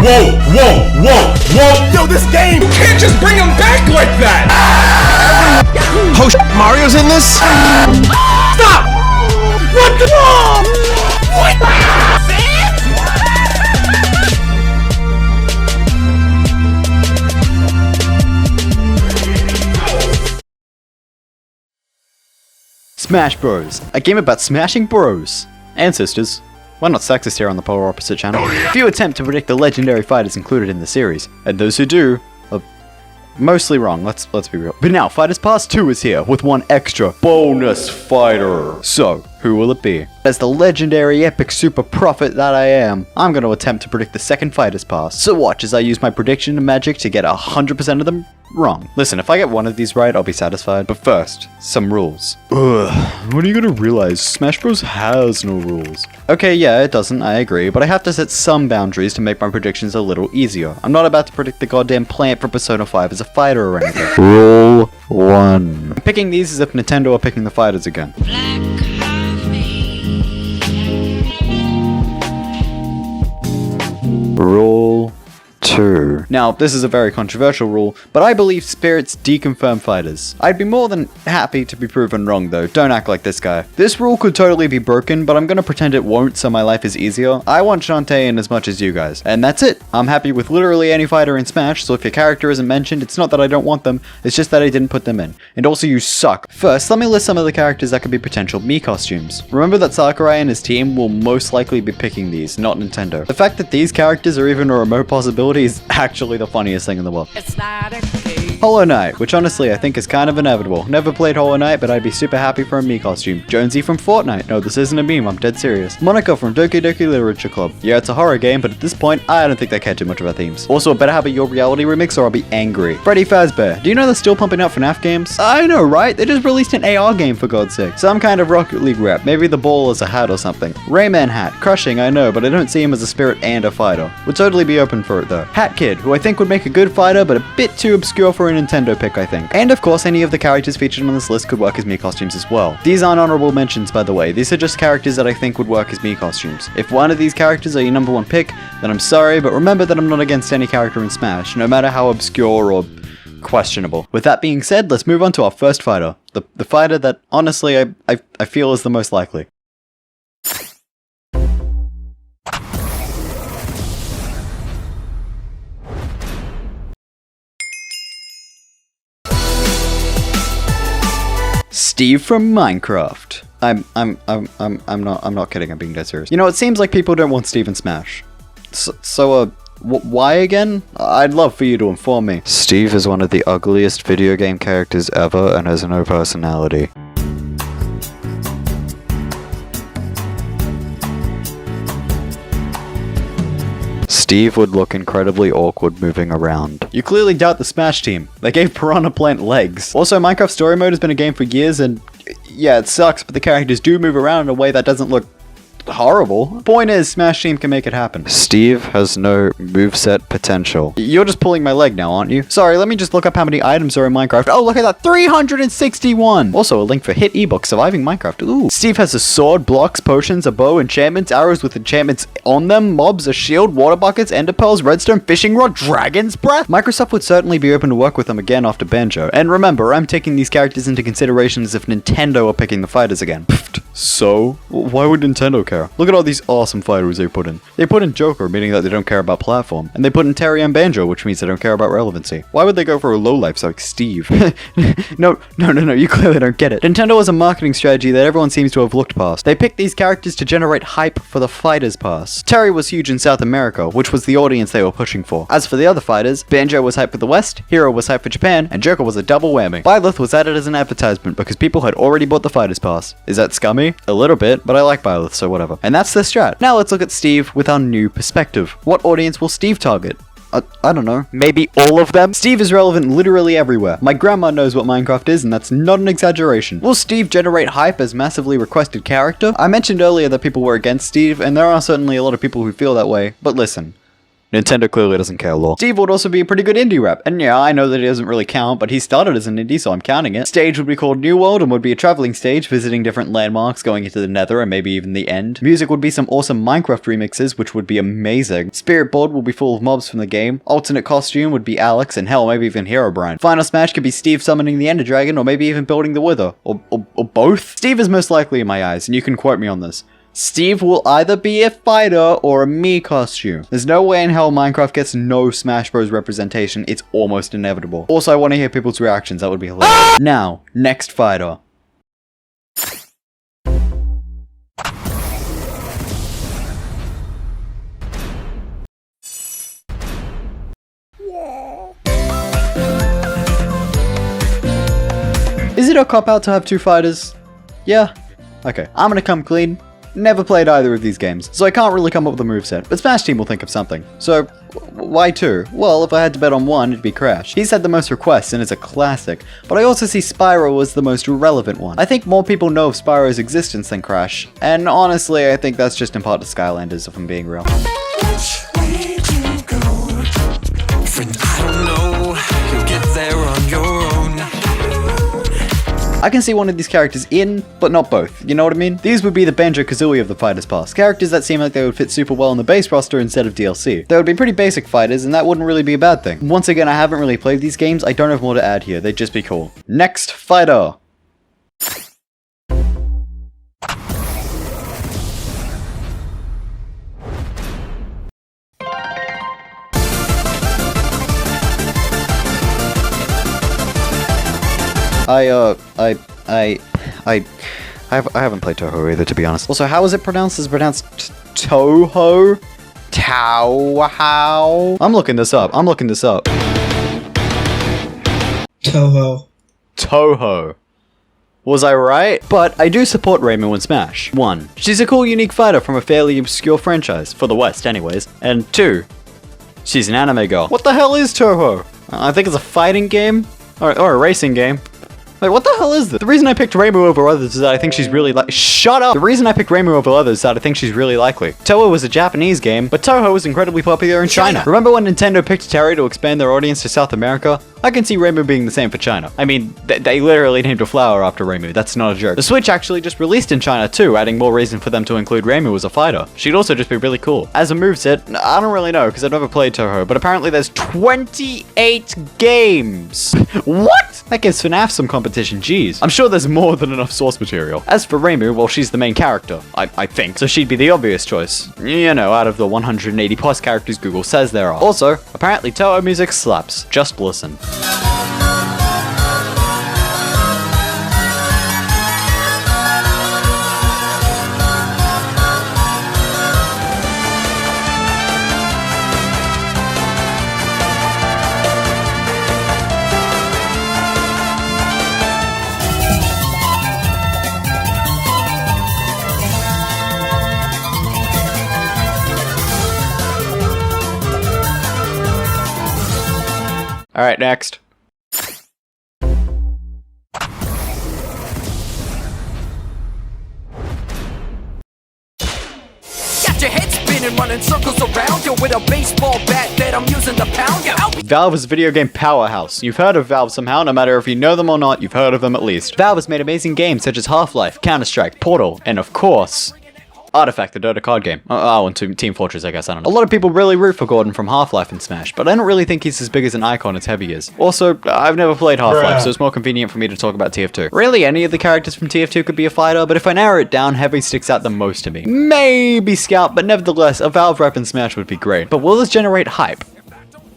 Whoa! Yo, this game! You can't just bring him back like that! Oh, Mario's in this? Stop! What the? What? Smash Bros, a game about smashing bros and sisters. We're not sexist here on the Polar Opposite channel. Few attempt to predict the legendary fighters included in the series, and those who do are mostly wrong, let's be real. But now, Fighters Pass 2 is here with one extra bonus fighter. So, who will it be? As the legendary epic super prophet that I am, I'm going to attempt to predict the second Fighters Pass. So watch as I use my prediction magic to get 100% of them wrong. Listen, if I get one of these right, I'll be satisfied. But first, some rules. Ugh, when are you gonna realize Smash Bros has no rules? Okay, yeah, it doesn't, I agree, but I have to set some boundaries to make my predictions a little easier. I'm not about to predict the goddamn plant for Persona 5 as a fighter or anything. Rule 1. I'm picking these as if Nintendo are picking the fighters again. Rule 2. Now, this is a very controversial rule, but I believe spirits deconfirm fighters. I'd be more than happy to be proven wrong though, don't act like this guy. This rule could totally be broken, but I'm gonna pretend it won't so my life is easier. I want Shantae in as much as you guys. And that's it. I'm happy with literally any fighter in Smash, so if your character isn't mentioned, it's not that I don't want them, it's just that I didn't put them in. And also you suck. First, let me list some of the characters that could be potential Mii costumes. Remember that Sakurai and his team will most likely be picking these, not Nintendo. The fact that these characters are even a remote possibility is actually the funniest thing in the world. Hollow Knight, which honestly I think is kind of inevitable. Never played Hollow Knight, but I'd be super happy for a Mii costume. Jonesy from Fortnite. No, this isn't a meme, I'm dead serious. Monica from Doki Doki Literature Club. Yeah, it's a horror game, but at this point, I don't think they care too much about themes. Also, it better have a Your Reality remix or I'll be angry. Freddy Fazbear. Do you know they're still pumping out FNAF games? I know, right? They just released an AR game for God's sake. Some kind of Rocket League rep. Maybe the ball is a hat or something. Rayman Hat. Crushing, I know, but I don't see him as a spirit and a fighter. Would totally be open for it though. Hat Kid, who I think would make a good fighter, but a bit too obscure for a Nintendo pick, I think. And of course, any of the characters featured on this list could work as Mii costumes as well. These aren't honorable mentions, by the way. These are just characters that I think would work as Mii costumes. If one of these characters are your number one pick, then I'm sorry, but remember that I'm not against any character in Smash, no matter how obscure or questionable. With that being said, let's move on to our first fighter. The fighter that, honestly, I feel is the most likely. Steve from Minecraft. I'm not kidding, I'm being dead serious. You know, it seems like people don't want Steve in Smash. Why again? I'd love for you to inform me. Steve is one of the ugliest video game characters ever and has no personality. Steve would look incredibly awkward moving around. You clearly doubt the Smash team. They gave Piranha Plant legs. Also, Minecraft Story Mode has been a game for years and yeah, it sucks, but the characters do move around in a way that doesn't look horrible. Point is, Smash Team can make it happen. Steve has no moveset potential. You're just pulling my leg now, aren't you? Sorry, let me just look up how many items are in Minecraft. Oh, look at that, 361! Also, a link for hit ebook, Surviving Minecraft. Ooh. Steve has a sword, blocks, potions, a bow, enchantments, arrows with enchantments on them, mobs, a shield, water buckets, ender pearls, redstone, fishing rod, dragon's breath. Microsoft would certainly be open to work with them again after Banjo. And remember, I'm taking these characters into consideration as if Nintendo are picking the fighters again. So? Why would Nintendo care? Look at all these awesome fighters they put in. They put in Joker, meaning that they don't care about platform. And they put in Terry and Banjo, which means they don't care about relevancy. Why would they go for a lowlife like Steve? No, you clearly don't get it. Nintendo has a marketing strategy that everyone seems to have looked past. They picked these characters to generate hype for the Fighters Pass. Terry was huge in South America, which was the audience they were pushing for. As for the other fighters, Banjo was hype for the West, Hero was hype for Japan, and Joker was a double whammy. Byleth was added as an advertisement because people had already bought the Fighters Pass. Is that scummy? A little bit, but I like Byleth, so whatever. And that's the strat. Now let's look at Steve with our new perspective. What audience will Steve target? I don't know. Maybe all of them? Steve is relevant literally everywhere. My grandma knows what Minecraft is, and that's not an exaggeration. Will Steve generate hype as massively requested character? I mentioned earlier that people were against Steve, and there are certainly a lot of people who feel that way, but listen. Nintendo clearly doesn't care lol. Steve would also be a pretty good indie rep, and yeah, I know that he doesn't really count, but he started as an indie, so I'm counting it. Stage would be called New World and would be a traveling stage, visiting different landmarks, going into the Nether and maybe even the End. Music would be some awesome Minecraft remixes, which would be amazing. Spirit board will be full of mobs from the game. Alternate costume would be Alex, and hell, maybe even Herobrine. Final smash could be Steve summoning the Ender Dragon, or maybe even building the Wither. Or both? Steve is most likely in my eyes, and you can quote me on this. Steve will either be a fighter or a Mii costume. There's no way in hell Minecraft gets no Smash Bros representation. It's almost inevitable. Also, I want to hear people's reactions. That would be hilarious. Now, next fighter. Is it a cop-out to have two fighters? Yeah. Okay, I'm gonna come clean. Never played either of these games, so I can't really come up with a moveset, but Smash Team will think of something. So, why two? Well, if I had to bet on one, it'd be Crash. He's had the most requests and is a classic, but I also see Spyro as the most relevant one. I think more people know of Spyro's existence than Crash, and honestly, I think that's just in part to Skylanders, if I'm being real. Which way to go? Friend, I don't know. You'll get there on your own. I can see one of these characters in, but not both, you know what I mean? These would be the Banjo-Kazooie of the Fighters Pass, characters that seem like they would fit super well in the base roster instead of DLC. They would be pretty basic fighters, and that wouldn't really be a bad thing. Once again, I haven't really played these games, I don't have more to add here, they'd just be cool. Next fighter! I haven't played Touhou either, to be honest. Also, how is it pronounced? Is it pronounced Touhou? Touhou? I'm looking this up. Touhou. Touhou. Was I right? But I do support Reimu in Smash. 1. She's a cool, unique fighter from a fairly obscure franchise, for the West anyways. And 2. She's an anime girl. What the hell is Touhou? I think it's a fighting game? Or a racing game. Wait, what the hell is this? The reason I picked Reimu over others is that I think she's really Shut up! The reason I picked Reimu over others is that I think she's really likely. Touhou was a Japanese game, but Touhou was incredibly popular in China. Remember when Nintendo picked Terry to expand their audience to South America? I can see Reimu being the same for China. I mean, they literally named a flower after Reimu, that's not a joke. The Switch actually just released in China too, adding more reason for them to include Reimu as a fighter. She'd also just be really cool. As a moveset, I don't really know, because I've never played Touhou, but apparently there's 28 games! What? That gives FNAF some competition, jeez. I'm sure there's more than enough source material. As for Reimu, well, she's the main character, I think, so she'd be the obvious choice. You know, out of the 180 plus characters Google says there are. Also, apparently Touhou music slaps. Just listen. Alright, next. Got your head spinning, running circles around you with a baseball bat that I'm using to pound you. Valve is a video game powerhouse. You've heard of Valve somehow, no matter if you know them or not, you've heard of them at least. Valve has made amazing games such as Half-Life, Counter-Strike, Portal, and of course, Artifact, the Dota card game. Oh, and Team Fortress, I guess, I don't know. A lot of people really root for Gordon from Half-Life and Smash, but I don't really think he's as big as an icon as Heavy is. Also, I've never played Half-Life, so it's more convenient for me to talk about TF2. Really, any of the characters from TF2 could be a fighter, but if I narrow it down, Heavy sticks out the most to me. Maybe Scout, but nevertheless, a Valve rep in Smash would be great. But will this generate hype?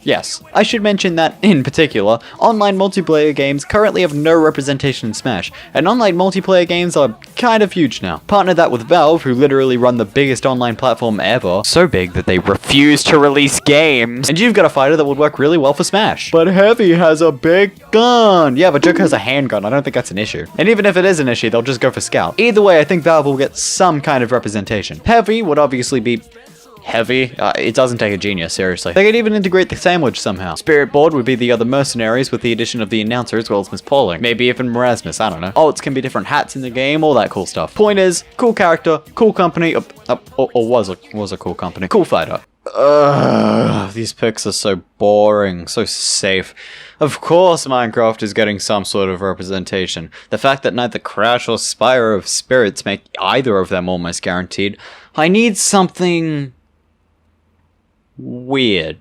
Yes. I should mention that, in particular, online multiplayer games currently have no representation in Smash, and online multiplayer games are kind of huge now. Partner that with Valve, who literally run the biggest online platform ever, so big that they refuse to release games, and you've got a fighter that would work really well for Smash. But Heavy has a big gun! Yeah, but Joker has a handgun, I don't think that's an issue. And even if it is an issue, they'll just go for Scout. Either way, I think Valve will get some kind of representation. Heavy would obviously be Heavy? It doesn't take a genius, seriously. They could even integrate the sandwich somehow. Spirit Board would be the other mercenaries with the addition of the announcer as well as Miss Pauling. Maybe even Merasmus, I don't know. Alts can be different hats in the game, all that cool stuff. Point is, cool character, cool company, or was a cool company. Cool fighter. Ugh, these pics are so boring, so safe. Of course Minecraft is getting some sort of representation. The fact that neither Crash or Spyro of Spirits make either of them almost guaranteed. I need something weird.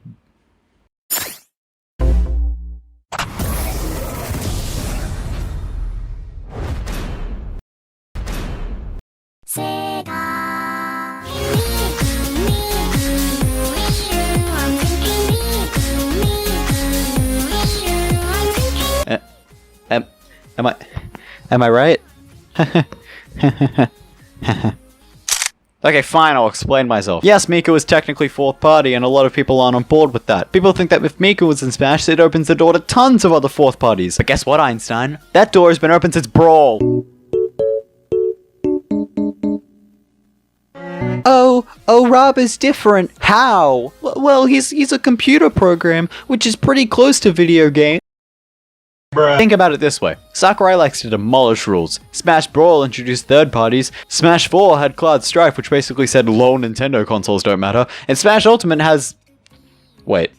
Am I right? Okay, fine, I'll explain myself. Yes, Miku is technically fourth party, and a lot of people aren't on board with that. People think that if Miku was in Smash, it opens the door to tons of other fourth parties. But guess what, Einstein? That door has been open since Brawl. Oh, Rob is different. How? Well, he's a computer program, which is pretty close to video game. Bruh. Think about it this way. Sakurai likes to demolish rules. Smash Brawl introduced third parties. Smash 4 had Cloud Strife, which basically said lol Nintendo consoles don't matter. And Smash Ultimate has... Wait.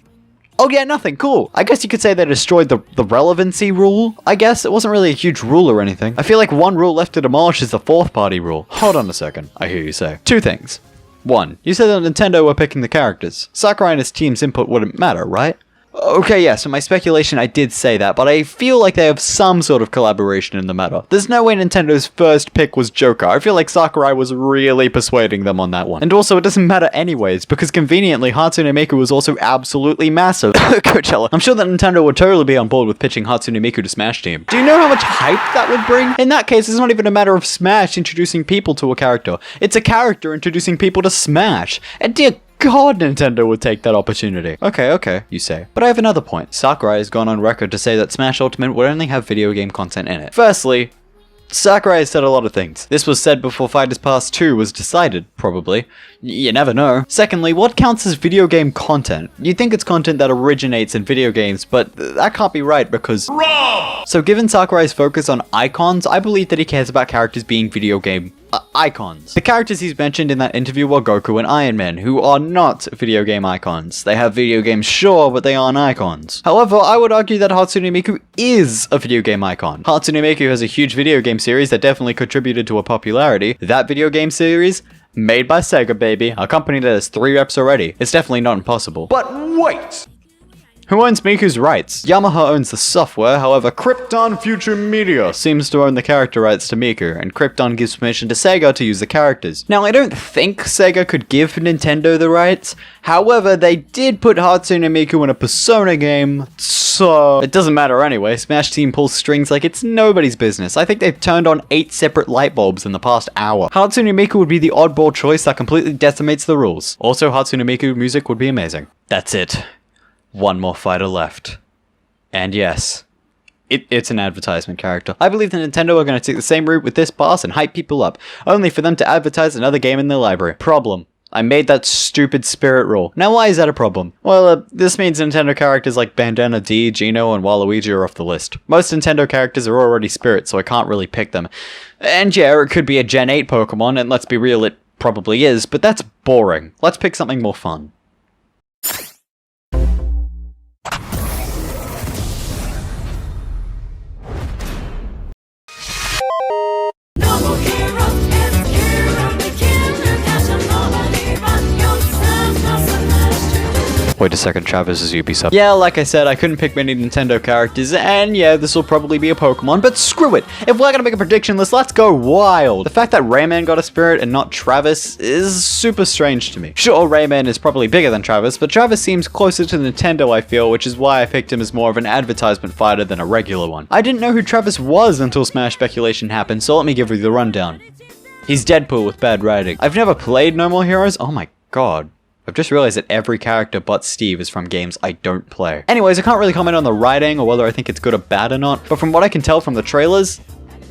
Oh yeah, nothing. Cool. I guess you could say they destroyed the relevancy rule. I guess it wasn't really a huge rule or anything. I feel like one rule left to demolish is the fourth party rule. Hold on a second. I hear you say. Two things. One, you said that Nintendo were picking the characters. Sakurai and his team's input wouldn't matter, right? Okay, yeah, so my speculation, I did say that, but I feel like they have some sort of collaboration in the matter. There's no way Nintendo's first pick was Joker. I feel like Sakurai was really persuading them on that one. And also, it doesn't matter anyways, because conveniently, Hatsune Miku was also absolutely massive. Coachella. I'm sure that Nintendo would totally be on board with pitching Hatsune Miku to Smash Team. Do you know how much hype that would bring? In that case, it's not even a matter of Smash introducing people to a character. It's a character introducing people to Smash. And dear God, Nintendo would take that opportunity. Okay, you say. But I have another point. Sakurai has gone on record to say that Smash Ultimate would only have video game content in it. Firstly, Sakurai has said a lot of things. This was said before Fighters Pass 2 was decided, probably. You never know. Secondly, what counts as video game content? You'd think it's content that originates in video games, but that can't be right because... Wrong! So given Sakurai's focus on icons, I believe that he cares about characters being video game icons. The characters he's mentioned in that interview are Goku and Iron Man, who are not video game icons. They have video games, sure, but they aren't icons. However, I would argue that Hatsune Miku is a video game icon. Hatsune Miku has a huge video game series that definitely contributed to her popularity. That video game series, made by Sega, baby, a company that has 3 reps already. It's definitely not impossible. But wait! Who owns Miku's rights? Yamaha owns the software, however, Krypton Future Media seems to own the character rights to Miku, and Krypton gives permission to Sega to use the characters. Now, I don't think Sega could give Nintendo the rights, however, they did put Hatsune Miku in a Persona game, so... It doesn't matter anyway, Smash Team pulls strings like it's nobody's business. I think they've turned on 8 separate light bulbs in the past hour. Hatsune Miku would be the oddball choice that completely decimates the rules. Also, Hatsune Miku music would be amazing. That's it. One more fighter left. And yes, it's an advertisement character. I believe that Nintendo are going to take the same route with this boss and hype people up, only for them to advertise another game in their library. Problem. I made that stupid spirit rule. Now why is that a problem? Well, this means Nintendo characters like Bandana D, Geno, and Waluigi are off the list. Most Nintendo characters are already spirits, so I can't really pick them. And yeah, it could be a Gen 8 Pokemon, and let's be real, it probably is, but that's boring. Let's pick something more fun. Wait a second, Travis is Ubisoft. Yeah, like I said, I couldn't pick many Nintendo characters, and yeah, this will probably be a Pokemon, but screw it! If we're gonna make a prediction list, let's go wild! The fact that Rayman got a spirit and not Travis is super strange to me. Sure, Rayman is probably bigger than Travis, but Travis seems closer to Nintendo, I feel, which is why I picked him as more of an advertisement fighter than a regular one. I didn't know who Travis was until Smash speculation happened, so let me give you the rundown. He's Deadpool with bad writing. I've never played No More Heroes. Oh my god. I've just realized that every character but Steve is from games I don't play. Anyways, I can't really comment on the writing or whether I think it's good or bad or not, but from what I can tell from the trailers,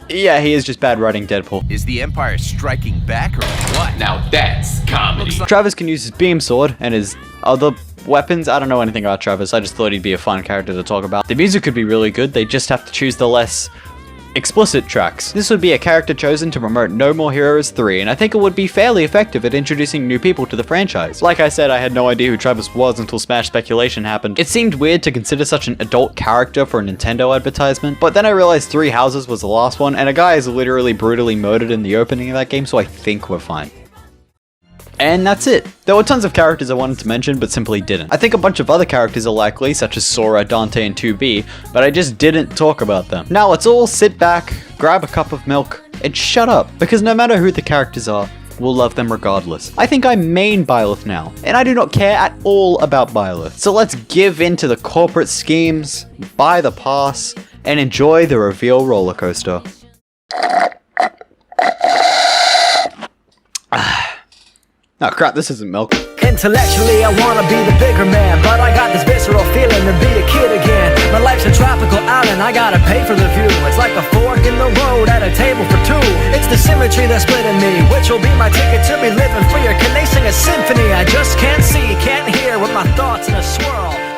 yeah, he is just bad writing Deadpool. Is the Empire striking back or what? Now that's comedy. Travis can use his beam sword and his other weapons. I don't know anything about Travis. I just thought he'd be a fun character to talk about. The music could be really good. They just have to choose the less Explicit tracks. This would be a character chosen to promote No More Heroes 3, and I think it would be fairly effective at introducing new people to the franchise. Like I said, I had no idea who Travis was until Smash speculation happened. It seemed weird to consider such an adult character for a Nintendo advertisement, but then I realized Three Houses was the last one, and a guy is literally brutally murdered in the opening of that game, so I think we're fine. And that's it. There were tons of characters I wanted to mention, but simply didn't. I think a bunch of other characters are likely, such as Sora, Dante, and 2B, but I just didn't talk about them. Now let's all sit back, grab a cup of milk, and shut up, because no matter who the characters are, we'll love them regardless. I think I main Byleth now, and I do not care at all about Byleth. So let's give in to the corporate schemes, buy the pass, and enjoy the reveal roller coaster. Oh crap, this isn't milk. Intellectually, I wanna be the bigger man, but I got this visceral feeling to be a kid again. My life's a tropical island, I gotta pay for the view. It's like a fork in the road at a table for two. It's the symmetry that's splitting me, which will be my ticket to be living free. Or can they sing a symphony I just can't see, can't hear with my thoughts in a swirl?